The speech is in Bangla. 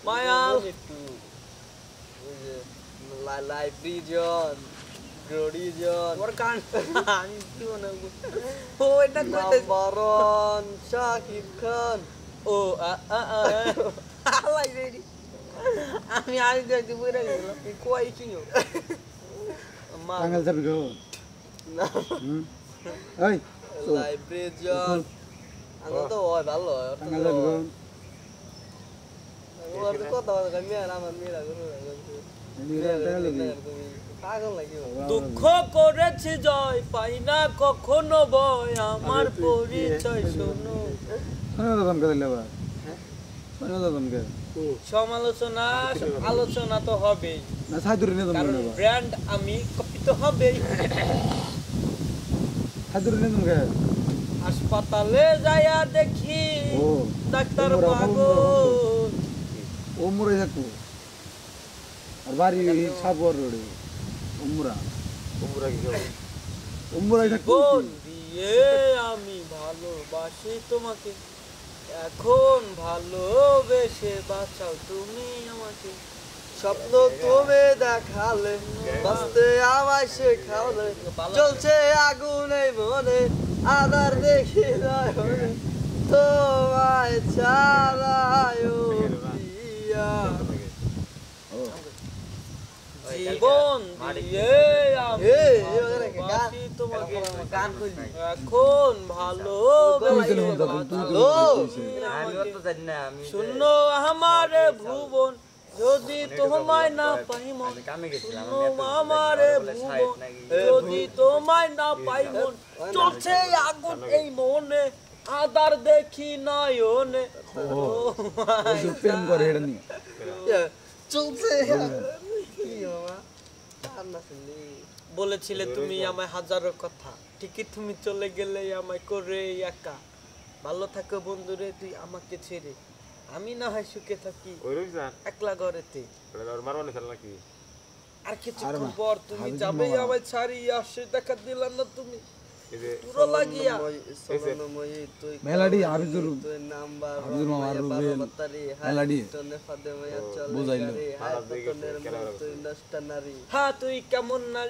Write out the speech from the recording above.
মায়াল একটু ওই যে লাইফ রিজন গ্লোরিজন ওর গান আমি কি মনে ও এটা কইতে নাম্বার ওয়ান শাকিব খান ও আলাই রে আমি আজ দেখতে বুঝে গেলাম তুই কই কিও টাঙ্গাইল যাবি গো না এই লাইফ রিজন আলো তো ওই ভালো টাঙ্গাইল যাবি গো ওর তো কথা বলে মেয়ে আমার মেয়েরা গুলো টাঙ্গাইল যাবি পাগল লাগিও দুঃখ করেছি জয় পাই না কখনো ভয় আমার পরিচয় শোনো শোনো তো দমকে দিলে আবার শোনো তো দমকে সমালোচনা আলোচনা তো হবেই না সাইদুরি নিয়ে কারণ দমকে ব্র্যান্ড আমি কপি তো হবেই সাইদুরি নিয়ে দমকে হাসপাতালে যাইয়া দেখি ও ডাক্তার ওমরা, পাগল ও মুরাই থাকবো আর বাড়ি সাবর রোডে উমরা উমরাই থাকবো জীবন দিয়ে আমি ভালোবাসি তোমাকে এখন ভালোবেসে বাঁচাও তুমি আমাকে স্বপ্ন তুমি দেখালে বাঁচতে আমায় শেখালে চলছে আগুন এই মনে আধার দেখি নয়নে তোমায় ছাড়ায়ও প্রিয়া জীবন দিয়ে আমি এই, ভালোবাসি তোমাকে গান কইলি এখন ভালোবেসে বাঁচাও তুমি শূন্য আমারে ভুবন যদি তোমায় না পাই মন শূন্য আমারে ভুবন যদি তোমায় না পাই মন চলছে আগুন এই মনে আদার দেখি নয়নে প্রেম করে এটা নিয়ে চলছে কি বাবা গান না শুনলি বলেছিলে তুমি আমায় হাজারো কথা ঠিকই তুমি চলে গেলে আমায় করে একা ভালো থাকো বন্ধুরে তুই আমাকে ছেড়ে আমি না হয় সুখে থাকি একলা ঘরেতে আর কিছুক্ষণ পর তুমি যাবে আমায় ছাড়িয়ে আসে দেখা দিলাম না তুমি পুরো লাগিয়া মেলাডি হাফিজুর তুই নাম্বার হাফিজুর মামা আর রুবেল মেলাডি বুঝাইলো হ্যাঁ তুই কেমন নারী